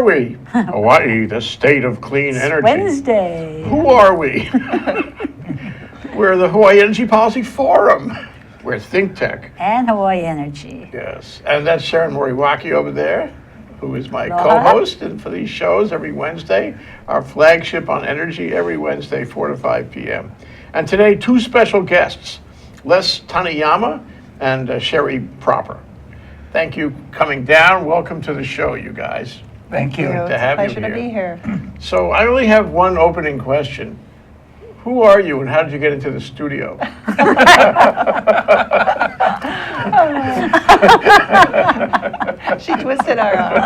we? Hawaii, the state of clean energy. Wednesday. Who are we? We're the Hawaii Energy Policy Forum. We're Think Tech. And Hawaii Energy. Yes, and that's Sharon Moriwaki over there, who is my Aloha. co-host and for these shows every Wednesday, our flagship on energy every Wednesday, 4 to 5 p.m. And today, two special guests, Les Taniyama and Sheryle Proper. Thank you coming down. Welcome to the show, you guys. Thank you. To have It's you a pleasure to here. be here. So I only have one opening question. Who are you and how did you get into the studio? She twisted our arm.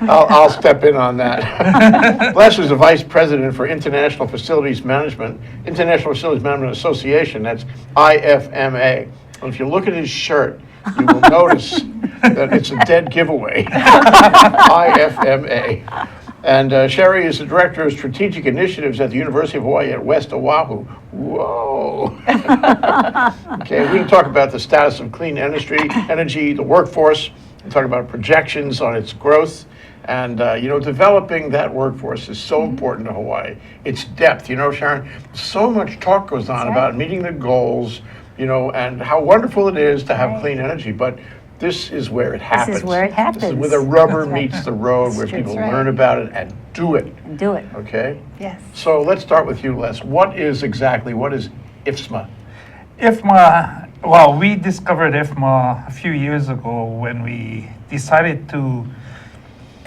I'll step in on that. Les is the Vice President for International Facilities Management, International Facilities Management Association, that's IFMA. And if you look at his shirt, you will notice that it's a dead giveaway, IFMA. And Sherry is the Director of Strategic Initiatives at the University of Hawaii at West Oahu. Whoa. Okay, we're going to talk about the status of clean energy, the workforce, and talk about projections on its growth. And, developing that workforce is so important to Hawaii. Its depth, Sharon, so much talk goes on about meeting the goals, and how wonderful it is to have clean energy. But this is where it happens. This is where it happens. This is where the rubber That's right. meets the road, where true. people That's right. learn about it and do it. Do it. Okay? Yes. So let's start with you, Les. What is IFMA? IFMA, well, we discovered IFMA a few years ago when we decided to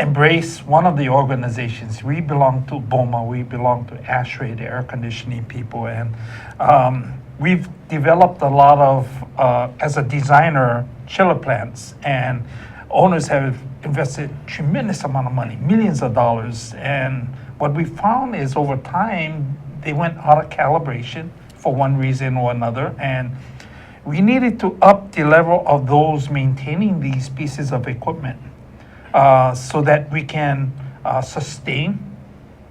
embrace one of the organizations. We belong to BOMA, we belong to ASHRAE, the air conditioning people, and we've developed a lot of, as a designer, chiller plants, and owners have invested tremendous amount of money, millions of dollars, and what we found is over time, they went out of calibration for one reason or another, and we needed to up the level of those maintaining these pieces of equipment so that we can sustain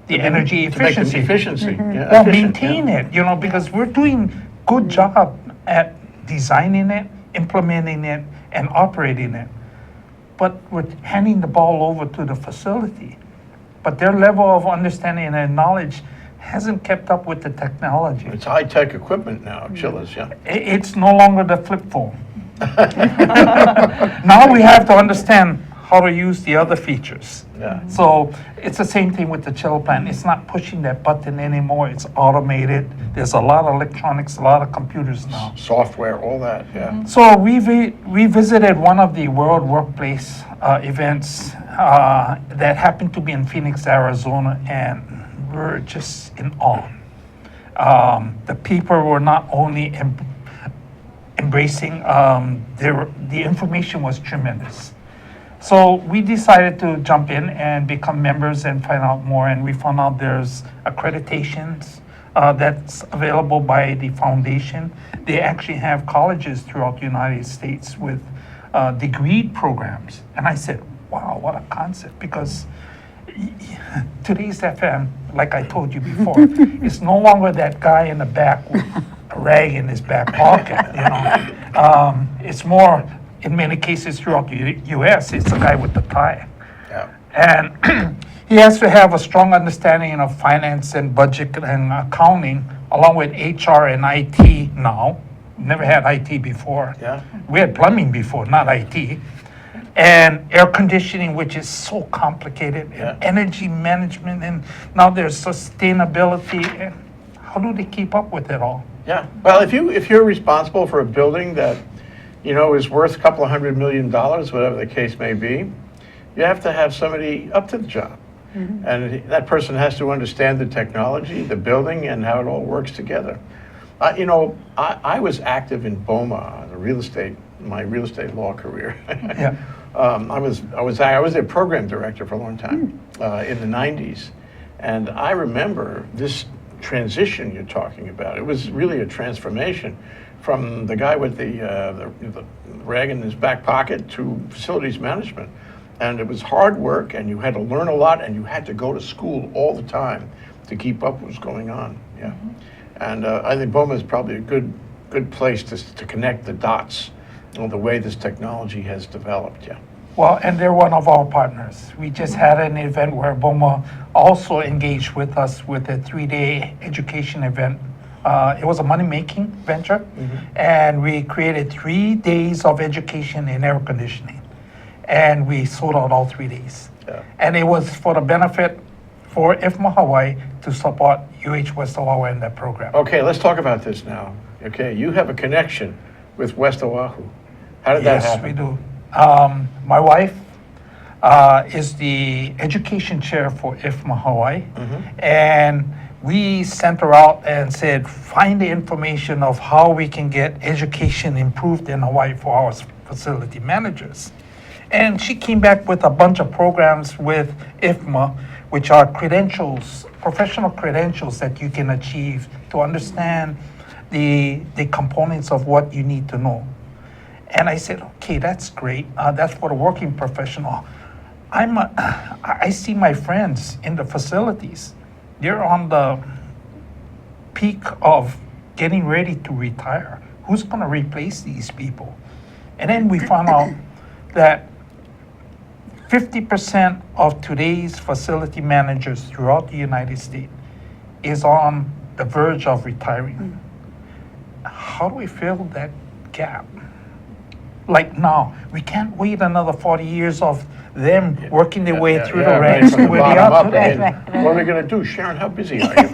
the energy To make them efficiency. Yeah, Well, efficient, maintain yeah. it, because we're doing good job at designing it, implementing it, and operating it. But we're handing the ball over to the facility. But their level of understanding and knowledge hasn't kept up with the technology. It's high-tech equipment now, chillers, yeah. It's no longer the flip phone. Now we have to understand how to use the other features. Yeah. So it's the same thing with the chiller plant. It's not pushing that button anymore. It's automated. There's a lot of electronics, a lot of computers now. Software, all that, yeah. So we visited one of the World Workplace events that happened to be in Phoenix, Arizona, and we're just in awe. The people were not only embracing, the information was tremendous. So we decided to jump in and become members and find out more, and we found out there's accreditations that's available by the foundation. They actually have colleges throughout the United States with degree programs. And I said, wow, what a concept, because today's FM, like I told you before, is no longer that guy in the back with a rag in his back pocket, It's more, in many cases throughout the U.S., it's the guy with the tie. Yeah. And he has to have a strong understanding of finance and budget and accounting, along with HR and IT now. Never had IT before. Yeah. We had plumbing before, not IT. And air conditioning, which is so complicated, Yeah. and energy management, and now there's sustainability. And how do they keep up with it all? Yeah, well, if you're responsible for a building that, is worth a couple of $100 million, whatever the case may be, you have to have somebody up to the job. And that person has to understand the technology, the building, and how it all works together. I was active in BOMA, my real estate law career. Yeah. I was their program director for a long time in the 90s. And I remember this transition you're talking about. It was really a transformation from the guy with the rag in his back pocket to facilities management. And it was hard work, and you had to learn a lot, and you had to go to school all the time to keep up with what's going on. Yeah. And I think BOMA is probably a good good place to connect the dots on the way this technology has developed. Yeah. Well, and they're one of our partners. We just had an event where BOMA also engaged with us with a 3-day education event. It was a money-making venture, and we created 3 days of education in air conditioning. And we sold out all 3 days. Yeah. And it was for the benefit for IFMA-Hawaii to support UH West Oahu in that program. Okay, let's talk about this now. Okay, you have a connection with West Oahu. How did that Yes, happen? we do. My wife is the education chair for IFMA-Hawaii, and we sent her out and said, find the information of how we can get education improved in Hawaii for our facility managers. And she came back with a bunch of programs with IFMA, which are credentials, professional credentials that you can achieve to understand the components of what you need to know. And I said, okay, that's great. That's for the working professional. I see my friends in the facilities. They're on the peak of getting ready to retire. Who's going to replace these people? And then we found out that 50% of today's facility managers throughout the United States is on the verge of retiring. How do we fill that gap? Like now, we can't wait another 40 years of them working their way through the right, ranks from to the where they bottom are up. today. And what are we going to do? Sharon, how busy are you?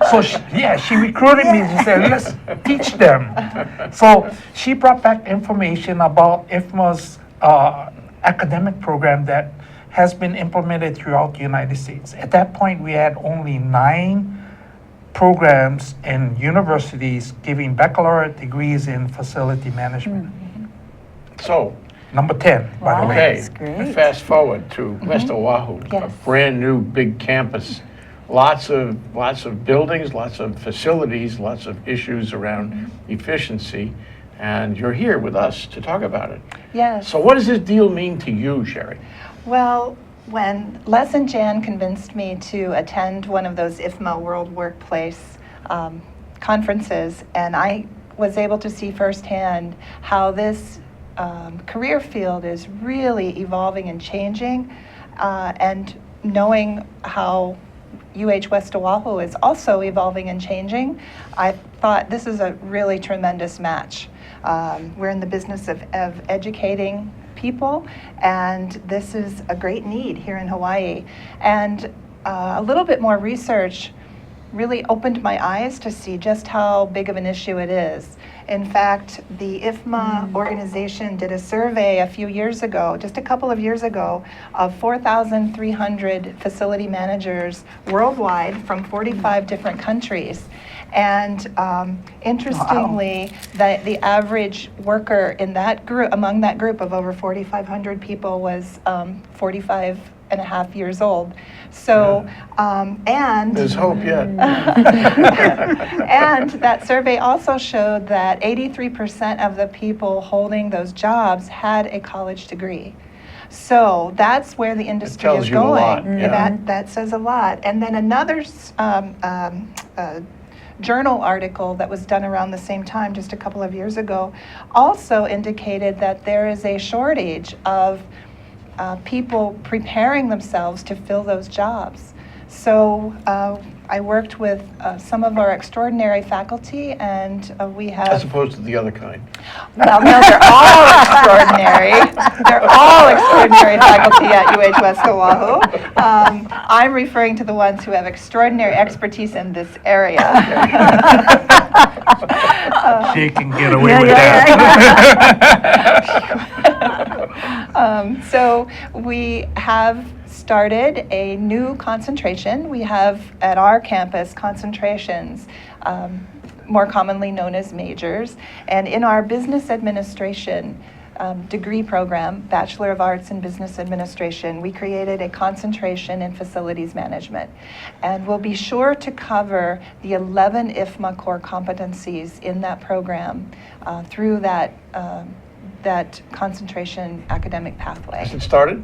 So she recruited me. She said, let's teach them. So she brought back information about IFMA's academic program that has been implemented throughout the United States. At that point, we had only 9 programs in universities giving baccalaureate degrees in facility management. So, Number 10, by the Wow. way. okay, That's great. fast forward to West Oahu, a Yes. brand new big campus. Lots of buildings, lots of facilities, lots of issues around efficiency, and you're here with us to talk about it. Yes. So what does this deal mean to you, Sherry? Well, when Les and Jan convinced me to attend one of those IFMA World Workplace conferences, and I was able to see firsthand how this career field is really evolving and changing, and knowing how UH West Oahu is also evolving and changing, I thought this is a really tremendous match. We're in the business of educating people, and this is a great need here in Hawaii. And a little bit more research really opened my eyes to see just how big of an issue it is. In fact, the IFMA organization did a survey a few years ago, just a couple of years ago, of 4,300 facility managers worldwide from 45 different countries. And interestingly, the average worker in that group, among that group of over 4,500 people, was 45 and a half years old. So, and There's hope yet. and that survey also showed that 83% of the people holding those jobs had a college degree. So that's where the industry tells is you a going. lot, yeah. That says a lot. And then another journal article that was done around the same time, just a couple of years ago, also indicated that there is a shortage of people preparing themselves to fill those jobs. So I worked with some of our extraordinary faculty, and we have... As opposed to the other kind. Well, no, they're all extraordinary. They're all extraordinary faculty at UH West Oahu. I'm referring to the ones who have extraordinary expertise in this area. She can get away with yeah, that. So we have started a new concentration. We have at our campus concentrations, more commonly known as majors. And in our business administration degree program, Bachelor of Arts in Business Administration, we created a concentration in facilities management. And we'll be sure to cover the 11 IFMA core competencies in that program through that concentration academic pathway. Has it started?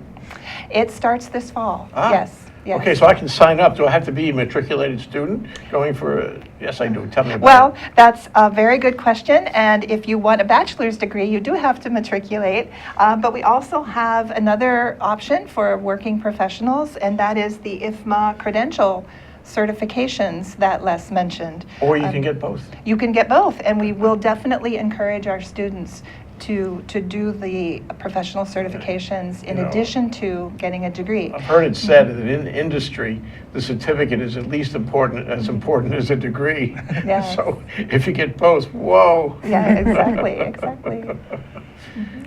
It starts this fall. Ah. Yes. Yes. Okay, so I can sign up. Do I have to be a matriculated student going for, yes, I do. Tell me about Well, it. that's a very good question, and if you want a bachelor's degree, you do have to matriculate, but we also have another option for working professionals, and that is the IFMA credential certifications that Les mentioned. Or you can get both. You can get both, and we will definitely encourage our students to do the professional certifications in You know, addition to getting a degree. I've heard it said that in industry, the certificate is at least as important as a degree. Yes. So if you get both, whoa. Yeah, exactly.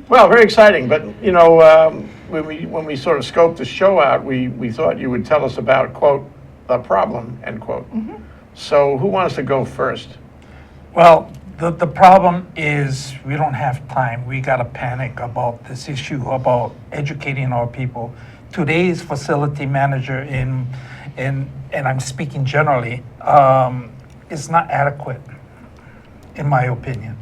Well, very exciting. But you know, when we sort of scoped the show out, we thought you would tell us about, quote, the problem, end quote. So who wants to go first? Well, the problem is we don't have time. We got to panic about this issue about educating our people. Today's facility manager and I'm speaking generally, is not adequate, in my opinion.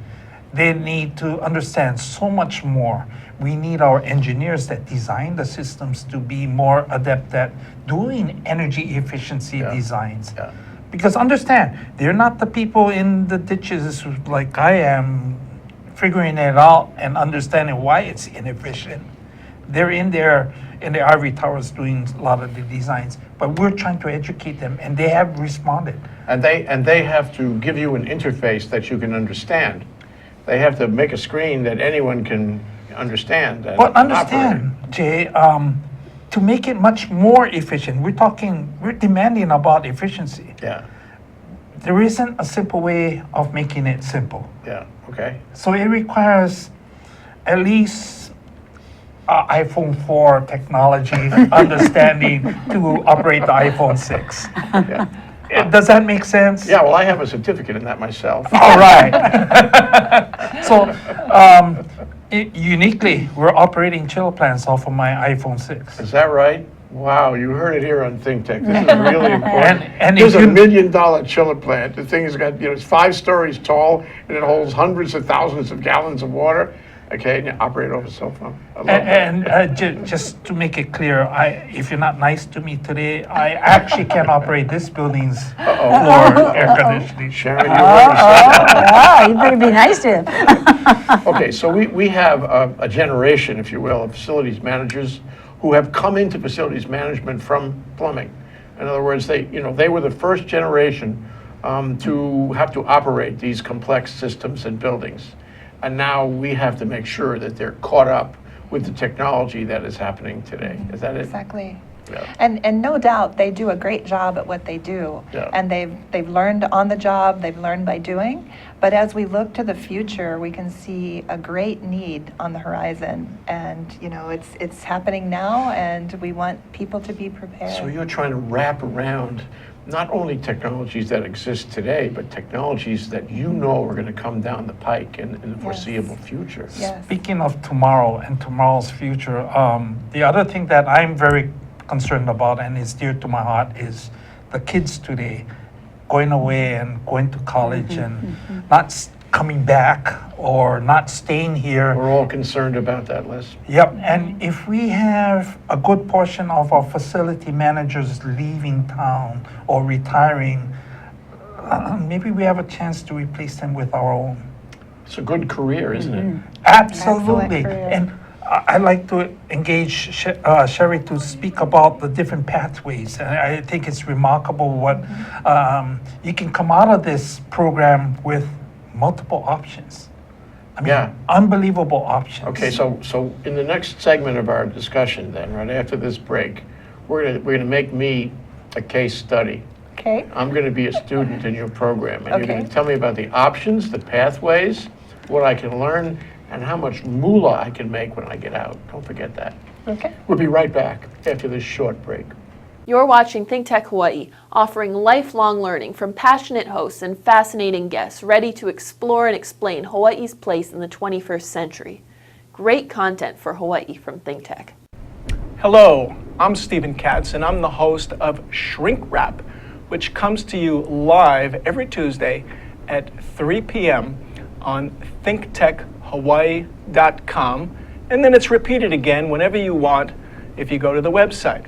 They need to understand so much more. We need our engineers that design the systems to be more adept at doing energy efficiency Yeah. designs. Yeah. Because understand, they're not the people in the ditches like I am, figuring it out and understanding why it's inefficient. They're in their ivory towers doing a lot of the designs, but we're trying to educate them, and they have responded. And they have to give you an interface that you can understand. They have to make a screen that anyone can understand. And But understand, Jay, to make it much more efficient, we're demanding about efficiency. operate. Yeah, There isn't a simple way of making it simple. yeah, okay. So it requires at least iPhone 4 technology understanding to operate the iPhone 6. Yeah. Does that make sense? Yeah, well, I have a certificate in that myself. All right. So uniquely, we're operating chill plants off of my iPhone 6. Is that right? Wow, you heard it here on Think Tech. This is really important. And There's if a you- $1 million chiller plant. The thing has got, it's 5 stories tall, and it holds hundreds of thousands of gallons of water. Okay, and you operate over a cell phone. I love that. And just to make it clear, if you're not nice to me today, I actually can operate this building's floor air conditioning. Sharon, you heard her say that. Ah, you better be nice to him. Okay, so we have a generation, if you will, of facilities managers who have come into facilities management from plumbing. In other words, they were the first generation to have to operate these complex systems and buildings. And now we have to make sure that they're caught up with the technology that is happening today. Is that it? Exactly. Yeah. And no doubt they do a great job at what they do. Yeah. And they've learned on the job, they've learned by doing. But as we look to the future, we can see a great need on the horizon. And it's happening now, and we want people to be prepared. So you're trying to wrap around not only technologies that exist today, but technologies that you know are going to come down the pike in the foreseeable future. Yes. Speaking of tomorrow and tomorrow's future, the other thing that I'm very concerned about and is dear to my heart is the kids today going away and going to college and not coming back or not staying here. We're all concerned about that, Les. Yep, and if we have a good portion of our facility managers leaving town or retiring, maybe we have a chance to replace them with our own. It's a good career, isn't it? Absolutely. Excellent career. And I'd like to engage Sherry to speak about the different pathways. And I think it's remarkable what you can come out of this program with multiple options. I mean, Yeah. unbelievable options. Okay, so in the next segment of our discussion then, right after this break, we're gonna make me a case study. Okay. I'm gonna be a student in your program, and you're Okay. gonna tell me about the options, the pathways, what I can learn, and how much moolah I can make when I get out. Don't forget that. Okay. We'll be right back after this short break. You're watching Think Tech Hawaii, offering lifelong learning from passionate hosts and fascinating guests ready to explore and explain Hawaii's place in the 21st century. Great content for Hawaii from Think Tech. Hello, I'm Stephen Katz, and I'm the host of Shrink Wrap, which comes to you live every Tuesday at 3 p.m. on thinktechhawaii.com, and then it's repeated again whenever you want if you go to the website.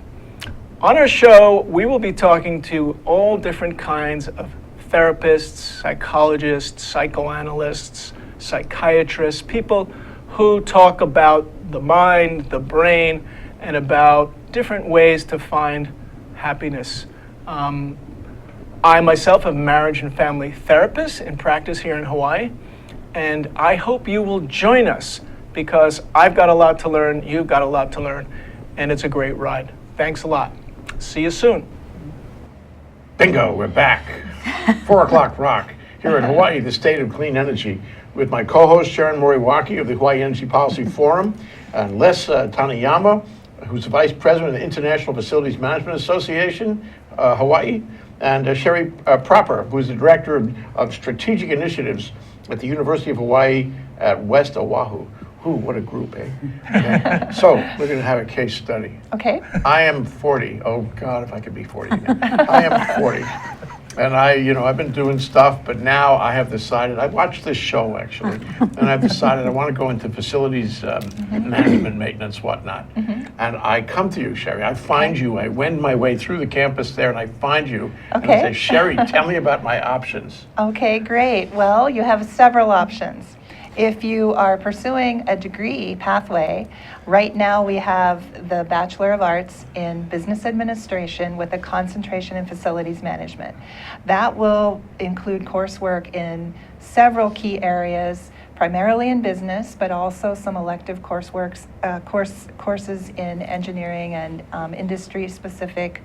On our show, we will be talking to all different kinds of therapists, psychologists, psychoanalysts, psychiatrists, people who talk about the mind, the brain, and about different ways to find happiness. I myself am a marriage and family therapist in practice here in Hawaii, and I hope you will join us because I've got a lot to learn, you've got a lot to learn, and it's a great ride. Thanks a lot. See you soon. Bingo, we're back. 4 o'clock rock here in Hawaii, the state of clean energy, with my co-host Sharon Moriwaki of the Hawaii Energy Policy Forum, and Les Taniyama, who's the Vice President of the International Facilities Management Association, Hawaii, and Sheryle Proper, who's the Director of Strategic Initiatives at the University of Hawaii at West Oahu. What a group, eh? Okay. So, we're going to have a case study. Okay. I am 40. Oh, God, if I could be 40 again. I am 40. And I've been doing stuff, but now I have decided, I watched this show actually, and I've decided I want to go into facilities management, maintenance, whatnot. And I come to you, Sherry. I find you. I wend my way through the campus there, and I find you. And I say, Sherry, tell me about my options. Okay, great. Well, you have several options. If you are pursuing a degree pathway, right now we have the Bachelor of Arts in Business Administration with a concentration in Facilities Management. That will include coursework in several key areas, primarily in business, but also some elective courses in engineering and industry-specific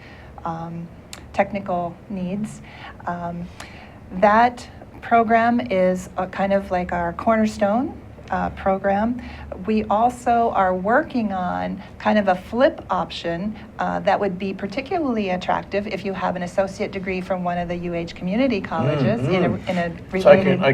technical needs. That program is kind of like our cornerstone program. We also are working on kind of a flip option that would be particularly attractive if you have an associate degree from one of the UH community colleges in a related. So I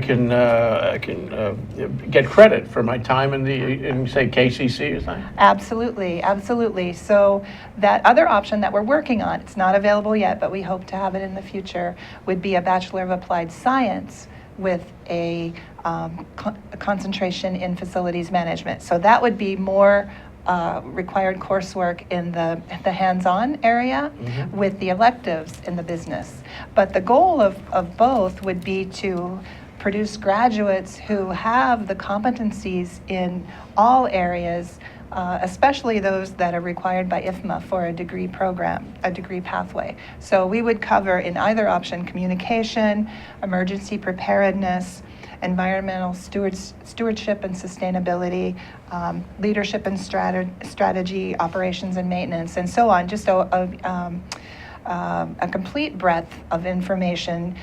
can get credit for my time in say KCC or something. Absolutely, absolutely. So that other option that we're working on, it's not available yet, but we hope to have it in the future, would be a Bachelor of Applied Science with a concentration in facilities management. So that would be more required coursework in the hands-on area with the electives in the business. But the goal of both would be to produce graduates who have the competencies in all areas, especially those that are required by IFMA for a degree program, a degree pathway. So we would cover in either option communication, emergency preparedness, environmental stewardship and sustainability, leadership and strategy, operations and maintenance, and so on. Just a complete breadth of information.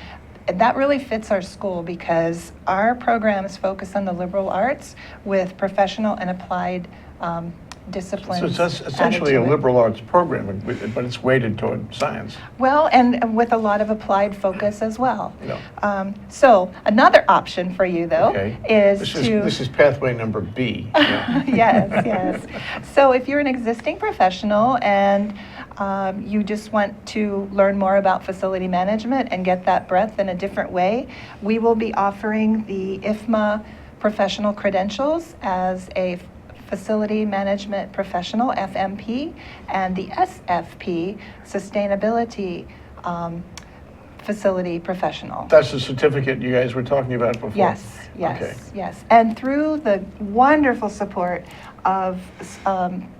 That really fits our school because our programs focus on the liberal arts with professional and applied disciplines. So it's essentially a liberal arts program, but it's weighted toward science. Well, and with a lot of applied focus as well. Yeah. So another option for you, though, is this is pathway number B. Yeah. Yes. So if you're an existing professional and you just want to learn more about facility management and get that breadth in a different way, we will be offering the IFMA professional credentials as a Facility Management Professional, FMP, and the SFP, Sustainability Facility Professional. That's the certificate you guys were talking about before? Yes. And through the wonderful support of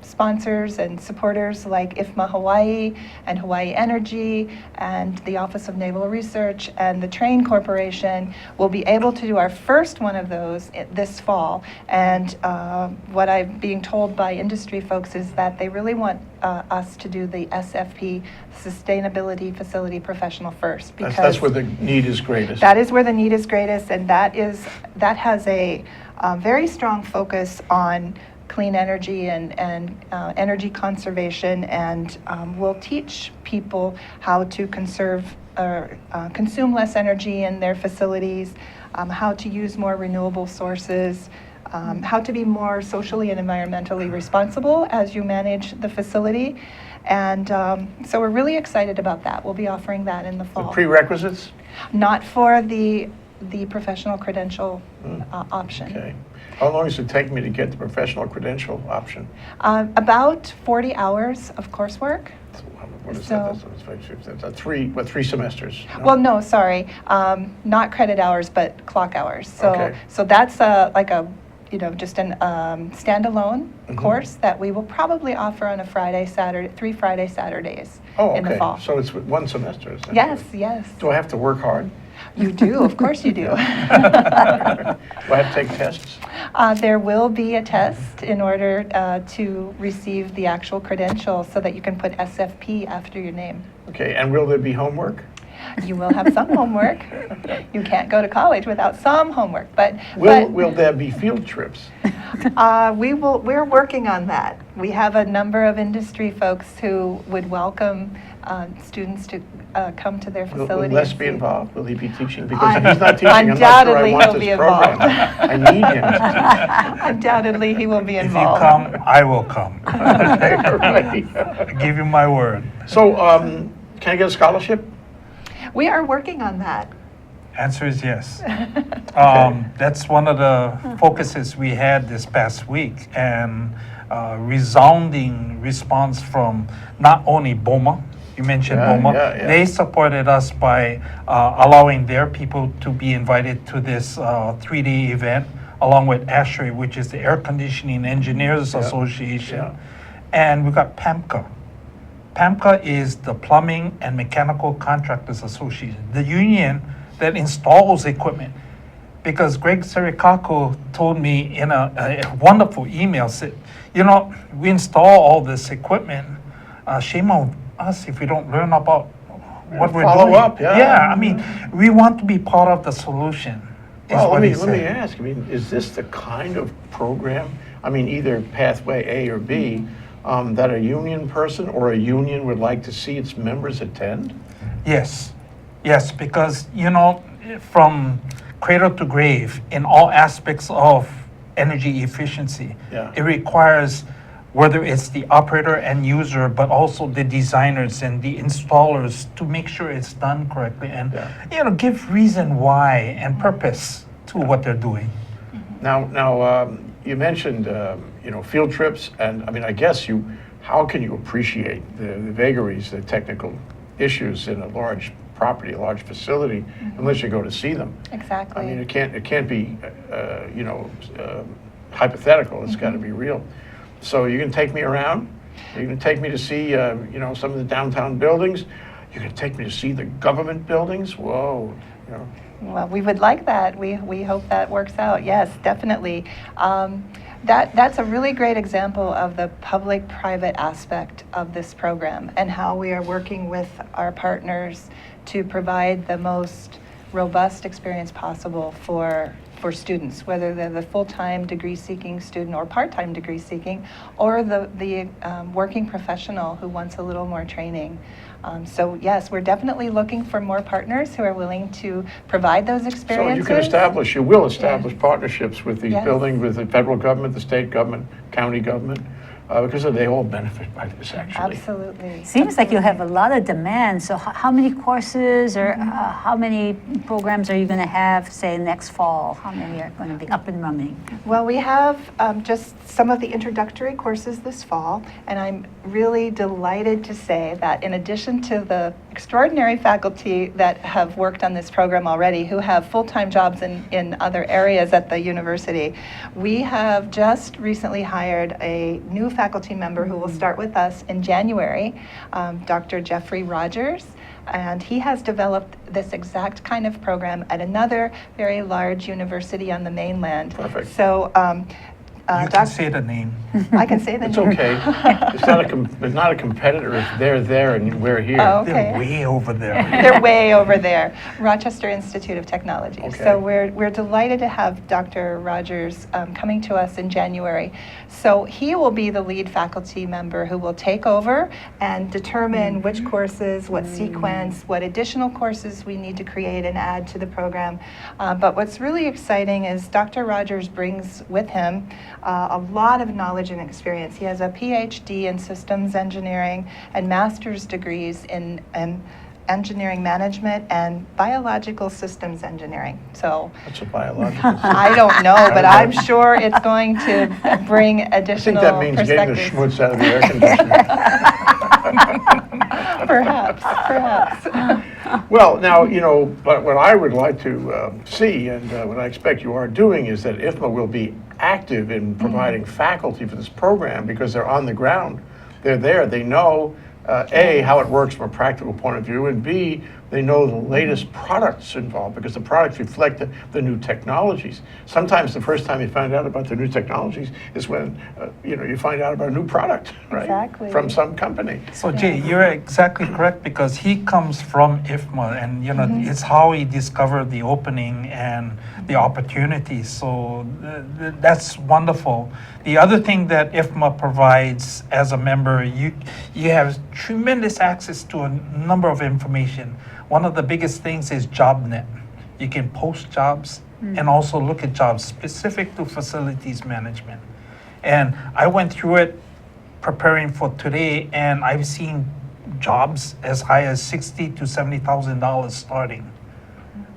sponsors and supporters like IFMA-Hawaii and Hawaii Energy and the Office of Naval Research and the Train Corporation, we'll be able to do our first one of those this fall. And what I'm being told by industry folks is that they really want us to do the SFP, Sustainability Facility Professional, first. Because that's where the need is greatest. That is where the need is greatest, and that has a very strong focus on clean energy and energy conservation, and will teach people how to conserve or consume less energy in their facilities, how to use more renewable sources, how to be more socially and environmentally responsible as you manage the facility. And so we're really excited about that. We'll be offering that in the fall. The prerequisites? Not for the professional credential option. Okay. How long does it take me to get the professional credential option? About 40 hours of coursework. What is So- That's three semesters? no? Well, no, sorry, not credit hours, but clock hours. So, Okay. so that's like a, just an standalone course that we will probably offer on a Friday, Saturday, 3 Friday, Saturdays Oh, in the okay, fall. so it's one semester, essentially? Yes, yes. Do I have to work hard? You do, of course you do. Do I have to take tests? There will be a test in order to receive the actual credential so that you can put SFP after your name. Okay, and will there be homework? You will have some homework. You can't go to college without some homework, but Will there be field trips? we're working on that. We have a number of industry folks who would welcome students to come to their Will facility. Les and be see. involved? Will he be teaching? Because if he's not teaching, I'm not sure Undoubtedly I want he'll be this program. involved. I need him to teach. Undoubtedly, he will be If you involved. come, I will come. Okay, all right. I give you my word. So, can I get a scholarship? We are working on that. Answer is yes. That's one of the focuses we had this past week, and resounding response from not only BOMA, you mentioned Yeah, BOMA, yeah, yeah. they supported us by allowing their people to be invited to this 3-day event, along with ASHRAE, which is the Air Conditioning Engineers Yeah, Association, yeah. and we got PAMCA. PAMCA is the Plumbing and Mechanical Contractors Association, the union that installs equipment. Because Greg Sericako told me in a wonderful email, said, we install all this equipment. Shame on us if we don't learn about what we're Follow doing. up, yeah. Yeah, I mean, we want to be part of the solution. Is Well, what let he me said. ask, is this the kind of program, either pathway A or B, that a union person or a union would like to see its members attend? Yes, because, from cradle to grave, in all aspects of energy efficiency, Yeah. it requires, whether it's the operator and user, but also the designers and the installers, to make sure it's done correctly and, give reason why and purpose to what they're doing. Now, you mentioned, field trips, and I guess how can you appreciate the vagaries, the technical issues in a large property, a large facility, unless you go to see them? Exactly. It can't be, hypothetical. It's got to be real. So you can take me around. You're going to take me to see, some of the downtown buildings. You're going to take me to see the government buildings. Whoa, Well, we would like that. We hope that works out. Yes, definitely. That's a really great example of the public-private aspect of this program and how we are working with our partners to provide the most robust experience possible for students, whether they're the full-time degree-seeking student or part-time degree-seeking, or the working professional who wants a little more training. So yes, we're definitely looking for more partners who are willing to provide those experiences. So you will establish partnerships with these Yes. buildings, with the federal government, the state government, county government, because they all benefit by this, actually. Absolutely. Seems like you have a lot of demand, so how many courses or how many programs are you going to have, say, next fall? How many are going to be up and running? Well, we have just some of the introductory courses this fall, and I'm really delighted to say that in addition to the extraordinary faculty that have worked on this program already, who have full-time jobs in other areas at the university, we have just recently hired a new faculty member who will start with us in January, Dr. Jeffrey Rogers. And he has developed this exact kind of program at another very large university on the mainland. Perfect. So, You can say the name. I can say the It's name. okay. It's not a competitor if they're there and we're here. Oh, They're okay. way over there. They're way over there, Rochester Institute of Technology. Okay. So we're delighted to have Dr. Rogers coming to us in January. So he will be the lead faculty member who will take over and determine which courses, what sequence, what additional courses we need to create and add to the program. But what's really exciting is Dr. Rogers brings with him a lot of knowledge and experience. He has a PhD in systems engineering and master's degrees in engineering management and biological systems engineering. So That's a biological system. I don't know, but I'm sure it's going to bring I think additional that means getting the perspectives. schmutz out of the air conditioner. Perhaps, perhaps. Well, now, but what I would like to see, and what I expect you are doing, is that IFMA will be active in providing faculty for this program because they're on the ground. They're there. They know, A, how it works from a practical point of view, and B, they know the latest products involved because the products reflect the new technologies. Sometimes the first time you find out about the new technologies is when you find out about a new product, right? Exactly. From some company. So Jay, you're exactly correct because he comes from IFMA and it's how he discovered the opening and the opportunities. So that's wonderful. The other thing that IFMA provides as a member, you have tremendous access to a number of information. One of the biggest things is JobNet. You can post jobs and also look at jobs specific to facilities management. And I went through it preparing for today, and I've seen jobs as high as $60,000 to $70,000 starting.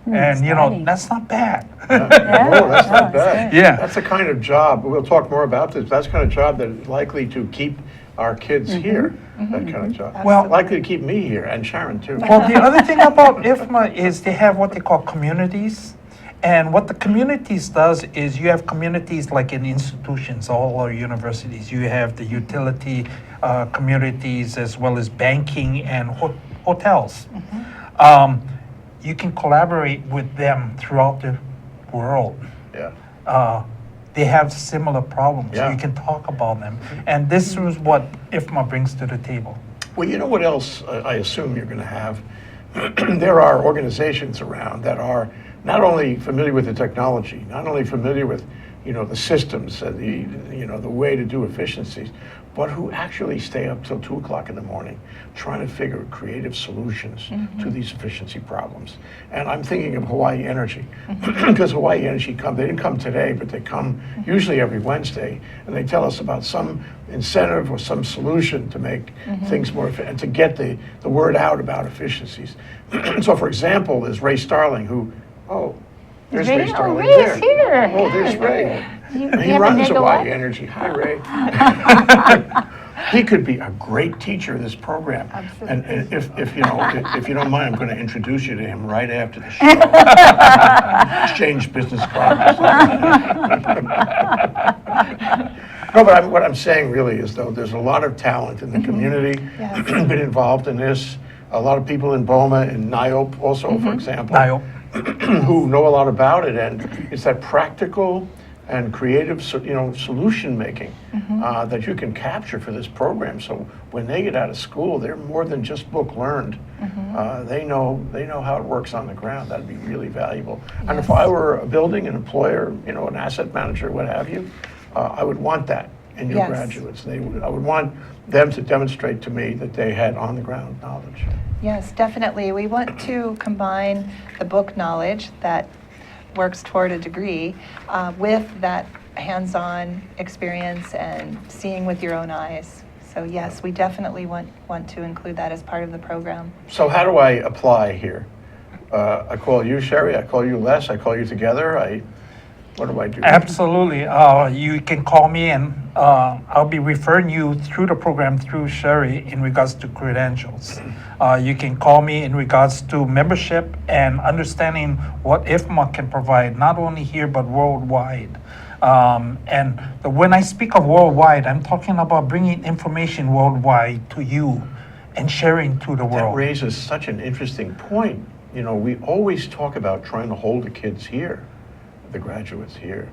And starting. that's not bad. No, that's not that's bad. good. Yeah. That's the kind of job, we'll talk more about this, that's the kind of job that is likely to keep our kids here, that kind of job. Well- Likely to keep me here, and Sharon too. Well, the other thing about IFMA is they have what they call communities. And what the communities does is you have communities like in institutions, all our universities. You have the utility communities as well as banking and hotels. You can collaborate with them throughout the world. Yeah. They have similar problems. Yeah. You can talk about them. And this is what IFMA brings to the table. Well, you know what else I assume you're going to have? There are organizations around that are not only familiar with the technology, not only familiar with the systems, the way to do efficiencies, but who actually stay up till 2 o'clock in the morning trying to figure creative solutions to these efficiency problems. And I'm thinking of Hawaii Energy, because Hawaii Energy they didn't come today, but they come usually every Wednesday, and they tell us about some incentive or some solution to make things more efficient, and to get the word out about efficiencies. So for example, there's Ray Starling, there's Ray Starling Ray there. is here. Oh, there's Ray. You He have a runs megawatt? Hawaii Energy. Hi, Ray. He could be a great teacher of this program. And if you don't mind, I'm going to introduce you to him right after the show. Exchange business cards. No, but what I'm saying really is, though, there's a lot of talent in the community Yes. been involved in this. A lot of people in BOMA and NIOP also, for example, who know a lot about it. And it's that practical and creative, solution making that you can capture for this program. So when they get out of school, they're more than just book learned. They know how it works on the ground. That'd be really valuable. And if I were a building, an employer, an asset manager, what have you, I would want that in your Yes. graduates. I would want them to demonstrate to me that they had on the ground knowledge. Yes, definitely. We want to combine the book knowledge that works toward a degree with that hands-on experience and seeing with your own eyes. So yes, we definitely want to include that as part of the program. So how do I apply here? I call you, Sherry. I call you Les. I call you together. What do I do? Absolutely. You can call me and I'll be referring you through the program through Sherry in regards to credentials. You can call me in regards to membership and understanding what IFMA can provide, not only here but worldwide. When I speak of worldwide, I'm talking about bringing information worldwide to you and sharing to the That world. raises such an interesting point. We always talk about trying to hold the kids here, the graduates here.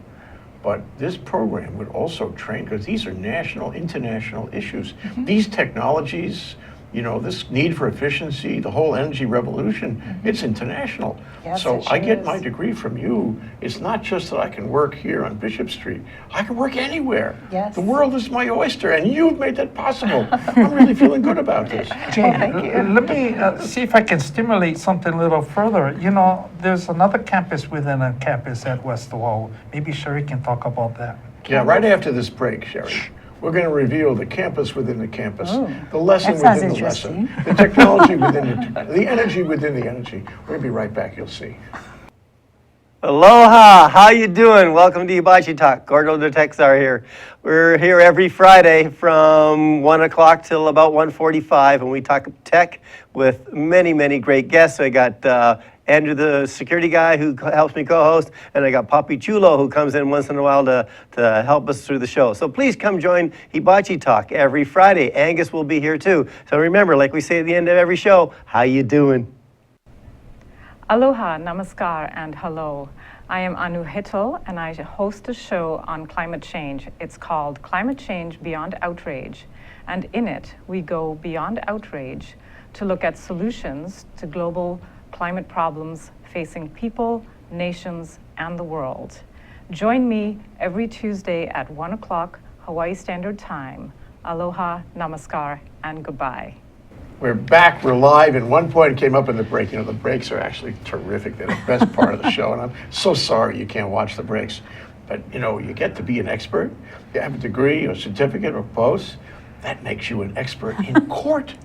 But this program would also train, because these are national, international issues. These technologies, this need for efficiency, the whole energy revolution, it's international. Yes, So it sure I get is. my degree from you. It's not just that I can work here on Bishop Street. I can work anywhere. Yes. The world is my oyster, and you've made that possible. I'm really feeling good about this. Jane, thank you. let me see if I can stimulate something a little further. There's another campus within a campus at West Oahu. Maybe Sherry can talk about that. Yeah, right after this break, Sherry, we're going to reveal the campus within the campus, the lesson that sounds within the lesson, interesting. the technology within the energy within the energy. We're going to be right back, you'll see. Aloha, how you doing? Welcome to Hibachi Talk. Gordo the Texar here. We're here every Friday from 1 o'clock till about 1:45, and we talk tech with many, many great guests. I got Andrew, the security guy who helps me co-host, and I got Papi Chulo who comes in once in a while to help us through the show. So please come join Hibachi Talk every Friday. Angus will be here too. So remember, like we say at the end of every show, how you doing? Aloha, namaskar, and hello. I am Anu Hittel, and I host a show on climate change. It's called Climate Change Beyond Outrage. And in it, we go beyond outrage to look at solutions to global climate problems facing people, nations, and the world. Join me every Tuesday at 1 o'clock Hawaii Standard Time. Aloha, namaskar, and goodbye. We're back, we're live, and one point came up in the break. You know, the breaks are actually terrific. They're the best part of the show, and I'm so sorry you can't watch the breaks. But, you know, you get to be an expert. You have a degree or certificate or post. That makes you an expert in court.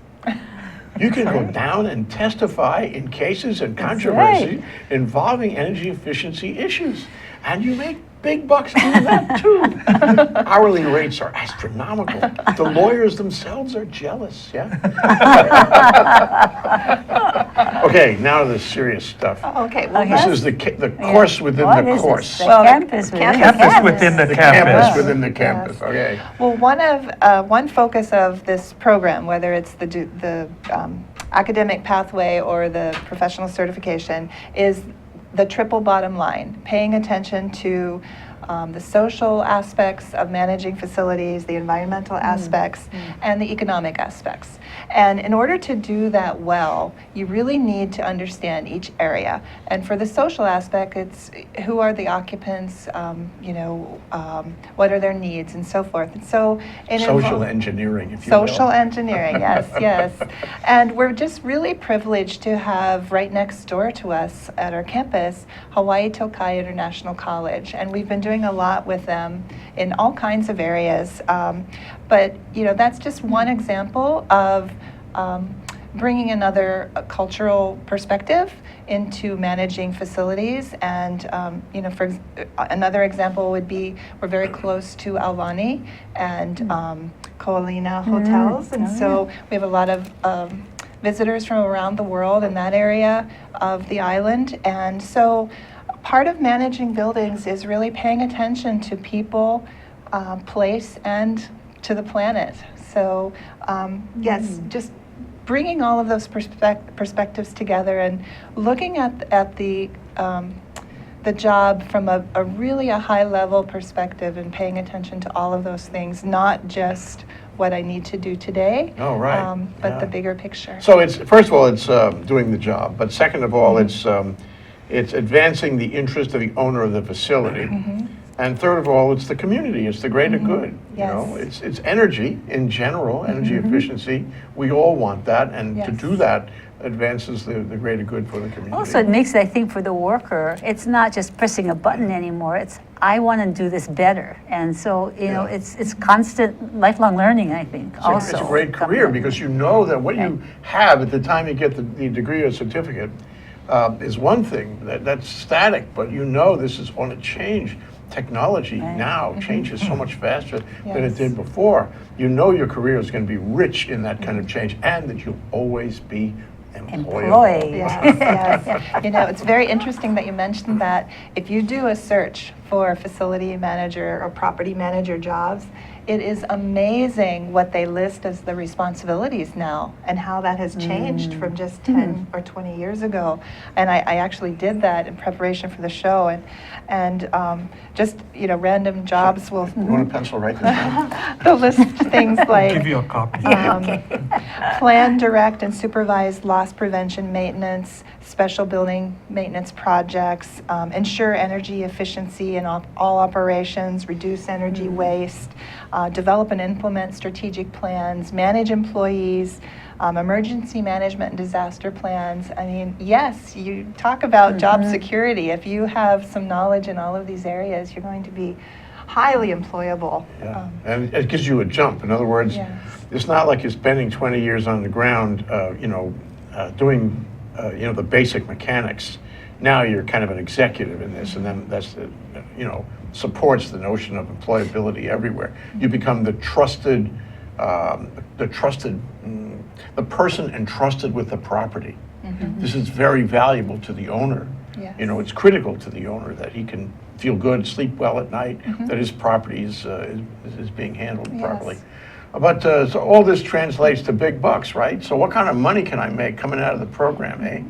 You can go down and testify in cases and controversy involving energy efficiency issues. And you make big bucks doing that, too. Hourly rates are astronomical. The lawyers themselves are jealous, yeah? Okay, now to the serious stuff. Okay, well, This is the course within What the is course. this? The Well, campus within the Campus campus. within the The campus campus. within the campus, okay. Well, one focus of this program, whether it's the academic pathway or the professional certification, is the triple bottom line, paying attention to the social aspects of managing facilities, the environmental aspects, and the economic aspects. And in order to do that well, you really need to understand each area. And for the social aspect, it's who are the occupants, what are their needs, and so forth. And so Social engineering, if you will. Social engineering, yes, yes. And we're just really privileged to have right next door to us at our campus, Hawaii Tokai International College. And we've been doing a lot with them in all kinds of areas. But, you know, that's just one example of bringing another cultural perspective into managing facilities. And, for another example would be we're very close to Alvani and Koalina hotels. And so we have a lot of visitors from around the world in that area of the island. And so part of managing buildings is really paying attention to people, place, and to the planet. So yes, just bringing all of those perspectives together and looking at the job from a really high level perspective and paying attention to all of those things, not just what I need to do today, Oh, right. but the bigger picture. So it's, first of all, it's doing the job, but second of all, it's advancing the interest of the owner of the facility. And third of all, it's the community, it's the greater good. Yes. You know, it's energy in general, energy efficiency. We all want that, and to Yes. do that advances the greater good for the community. Also, it makes, I think, for the worker, it's not just pressing a button anymore. It's, I want to do this better. And so, you know, it's constant lifelong learning, I think, also. It's a great career because you know that what you have at the time you get the degree or certificate is one thing, that's static, but you know this is going to change. Technology now changes so much faster than it did before. You know your career is going to be rich in that kind of change and that you'll always be employable. Yes, yes. You know, it's very interesting that you mentioned that. If you do a search for facility manager or property manager jobs, it is amazing what they list as the responsibilities now and how that has changed from just 10 or 20 years ago. And I actually did that in preparation for the show. And just, you know, random jobs will You want a pencil right this down? they'll list things like Give you a copy. plan, direct, and supervise loss prevention maintenance, special building maintenance projects, ensure energy efficiency in all operations, reduce energy waste, develop and implement strategic plans, manage employees, emergency management and disaster plans. I mean, yes, you talk about job security. If you have some knowledge in all of these areas, you're going to be highly employable. Yeah, and it gives you a jump. In other words, Yes. it's not like you're spending 20 years on the ground, doing, the basic mechanics. now you're kind of an executive in this, and then that's supports the notion of employability everywhere. You become the person entrusted with the property. This is very valuable to the owner. Yes. It's critical to the owner that he can feel good, sleep well at night, that his property is being handled properly. But so all this translates to big bucks, right? So what kind of money can I make coming out of the program, eh?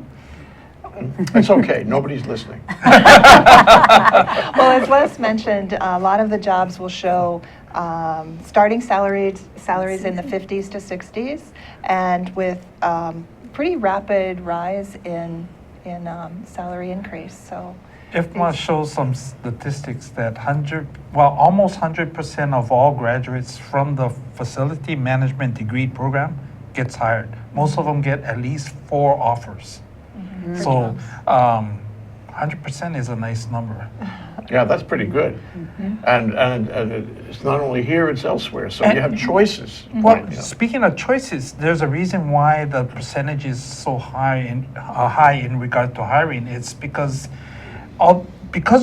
It's okay, nobody's listening. Well, as Les mentioned, a lot of the jobs will show starting salaries in the 50s to 60s, and with pretty rapid rise in salary increase. So IFMA shows some statistics that almost 100% of all graduates from the facility management degree program gets hired. Most of them get at least 4 offers. So 100% is a nice number. Yeah, that's pretty good. And it's not only here, it's elsewhere. So you have choices. Well, speaking of choices, there's a reason why the percentage is so high in regard to hiring. It's because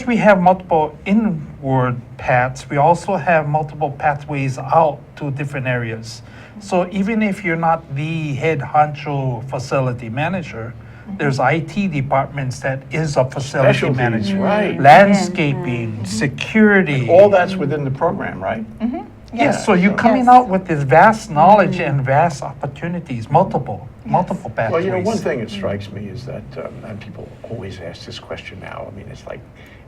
we have multiple inward paths, we also have multiple pathways out to different areas. So even if you're not the head honcho facility manager, there's IT departments that is a facility Specialties, manager, right. landscaping, security. All that's within the program, right? Yes, so you're coming Yes. out with this vast knowledge and vast opportunities, multiple pathways. Well, one thing that strikes me is that, and people always ask this question now, I mean,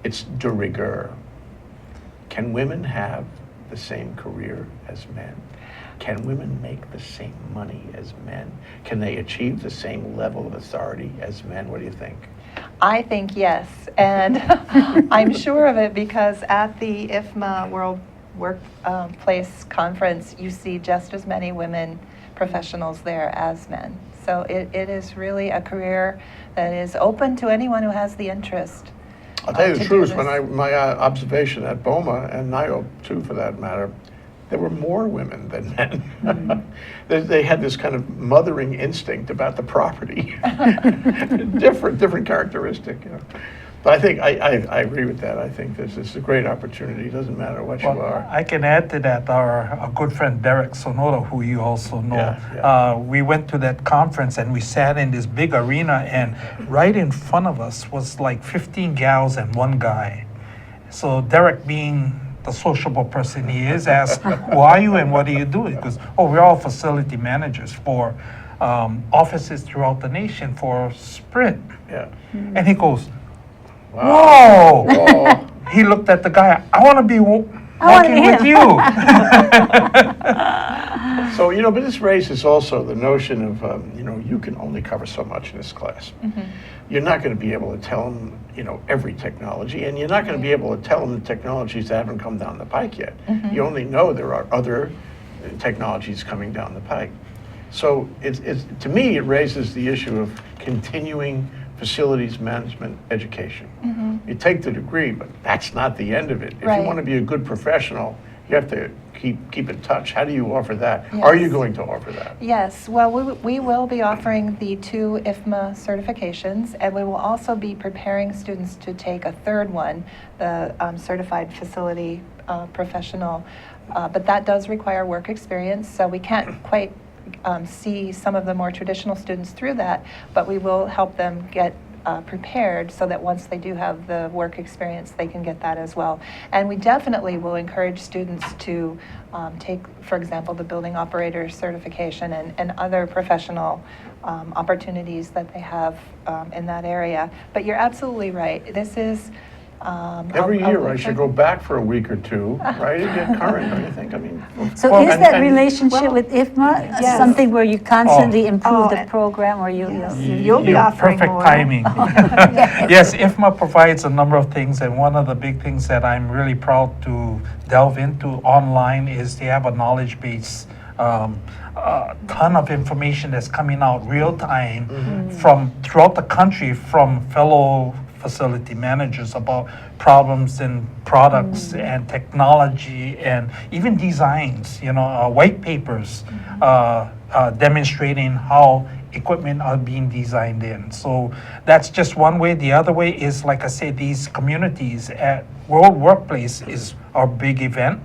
it's de rigueur. Can women have the same career as men? Can women make the same money as men? Can they achieve the same level of authority as men? What do you think? I think yes, and I'm sure of it because at the IFMA World Workplace Conference, you see just as many women professionals there as men. So it is really a career that is open to anyone who has the interest. I'll tell you to the do truth, this. when my observation at BOMA, and NIO too for that matter, there were more women than men. They had this kind of mothering instinct about the property. different characteristic. But I think I agree with that. I think this is a great opportunity. It doesn't matter what you are. I can add to that our good friend Derek Sonoda, who you also know. Yeah. We went to that conference and we sat in this big arena, and right in front of us was like 15 gals and 1 guy. So Derek, being the sociable person he is, asked, "Who are you and what do you do?" He goes, "Oh, we're all facility managers for offices throughout the nation for Sprint." Yeah. And he goes, Wow. "Whoa!" He looked at the guy. "I want to be working with you." So, but this raises also the notion of, you can only cover so much in this class. You're not going to be able to tell them, every technology, and you're not going to be able to tell them the technologies that haven't come down the pike yet. You only know there are other technologies coming down the pike. So, to me, it raises the issue of continuing facilities management education. You take the degree, but that's not the end of it. If you Right. want to be a good professional, you have to keep in touch. How do you offer that? Yes. Are you going to offer that? Yes, well, we will be offering the 2 IFMA certifications, and we will also be preparing students to take a 3rd one, the Certified Facility Professional. But that does require work experience, so we can't quite see some of the more traditional students through that, but we will help them get prepared so that once they do have the work experience, they can get that as well. And we definitely will encourage students to take, for example, the building operator certification and other professional opportunities that they have in that area. But you're absolutely right. This is Every year I should go back for a week or 2, right, and get current, don't you think? I mean, So Well, is that relationship well, with IFMA yes. something where you constantly improve the and- program, or You'll be You're offering perfect more. timing. Yes, IFMA provides a number of things, and one of the big things that I'm really proud to delve into online is they have a knowledge base, a ton of information that's coming out real time from throughout the country from fellow facility managers about problems in products and technology and even designs, white papers demonstrating how equipment are being designed in. So that's just one way. The other way is, like I said, these communities at World Workplace is our big event.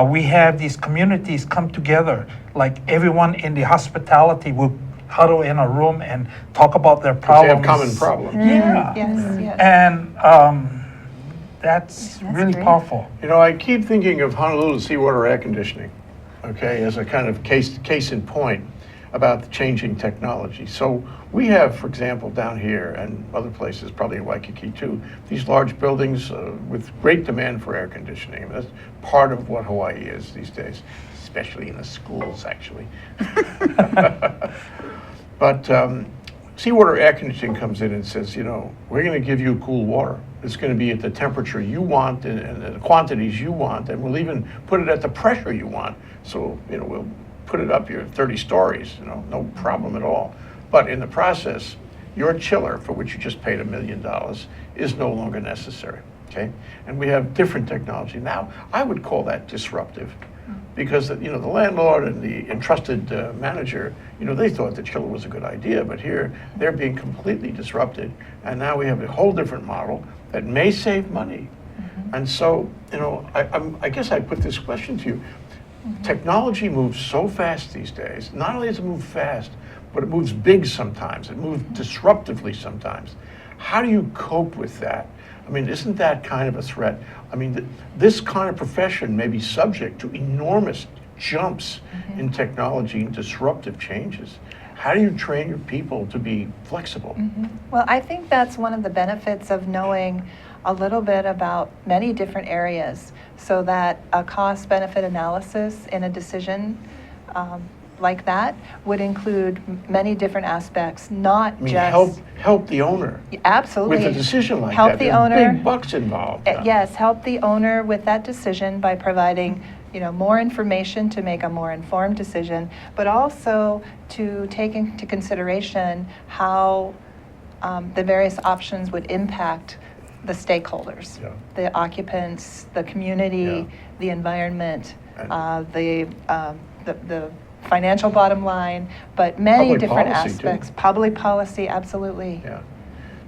We have these communities come together, like everyone in the hospitality will huddle in a room and talk about their They problems. have common problems. Yeah. Yes. And that's really great. powerful. I keep thinking of Honolulu seawater air conditioning, okay, as a kind of case in point about the changing technology. So we have, for example, down here and other places, probably in Waikiki too, these large buildings with great demand for air conditioning. And that's part of what Hawaii is these days, especially in the schools, actually. But seawater air conditioning comes in and says, we're going to give you cool water. It's going to be at the temperature you want and the quantities you want, and we'll even put it at the pressure you want. So, we'll put it up here 30 stories, no problem at all. But in the process, your chiller, for which you just paid $1 million, is no longer necessary, okay? And we have different technology. Now, I would call that disruptive because, the landlord and the entrusted manager, they thought the chiller was a good idea, but here they're being completely disrupted. And now we have a whole different model that may save money. And so, I guess I put this question to you. Technology moves so fast these days. Not only does it move fast, but it moves big sometimes. It moves disruptively sometimes. How do you cope with that? I mean, isn't that kind of a threat? I mean, this kind of profession may be subject to enormous jumps in technology and disruptive changes. How do you train your people to be flexible? Well, I think that's one of the benefits of knowing a little bit about many different areas, so that a cost-benefit analysis in a decision like that would include many different aspects, not I mean, just help the owner absolutely with a decision like help that. the There are owner. big bucks involved. Yes, help the owner with that decision by providing more information to make a more informed decision, but also to take into consideration how the various options would impact the stakeholders, Yeah. the occupants, the community, the environment, the financial bottom line, but many Public different policy, too. aspects. Public policy, absolutely. Yeah.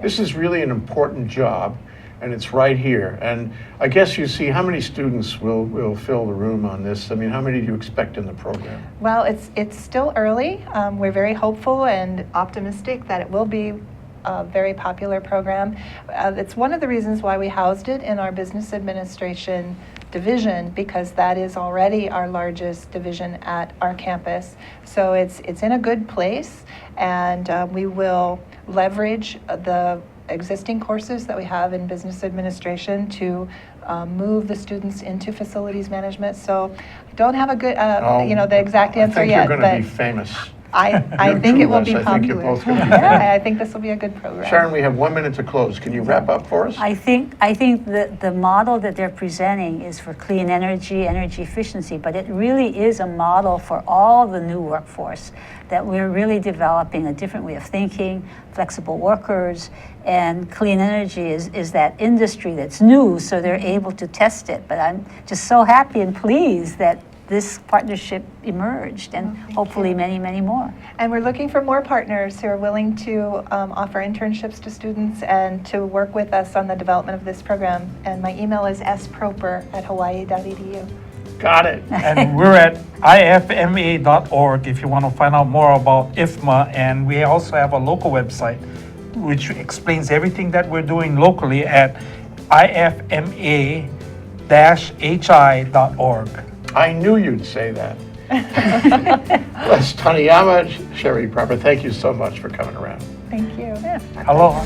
This is really an important job, and it's right here. And I guess you see, how many students will fill the room on this? I mean, how many do you expect in the program? Well, it's still early. We're very hopeful and optimistic that it will be a very popular program. It's one of the reasons why we housed it in our business administration division, because that is already our largest division at our campus. So it's in a good place, and we will leverage the existing courses that we have in business administration to move the students into facilities management. So I don't have a good, the exact answer I think yet, you're but going to be famous. I You think two it will of be us, I think you're popular. both gonna be Yeah, I think this will be a good program. Sharon, we have 1 minute to close. Can you wrap up for us? I think that the model that they're presenting is for clean energy, energy efficiency, but it really is a model for all the new workforce, that we're really developing a different way of thinking, flexible workers, and clean energy is that industry that's new, so they're able to test it. But I'm just so happy and pleased that this partnership emerged, and hopefully many, many more. And we're looking for more partners who are willing to offer internships to students and to work with us on the development of this program. And my email is sproper@hawaii.edu. Got it. And we're at ifma.org if you want to find out more about IFMA. And we also have a local website which explains everything that we're doing locally at ifma-hi.org. I knew you'd say that. Les Taniyama, Sheryle Proper, thank you so much for coming around. Thank you. Aloha.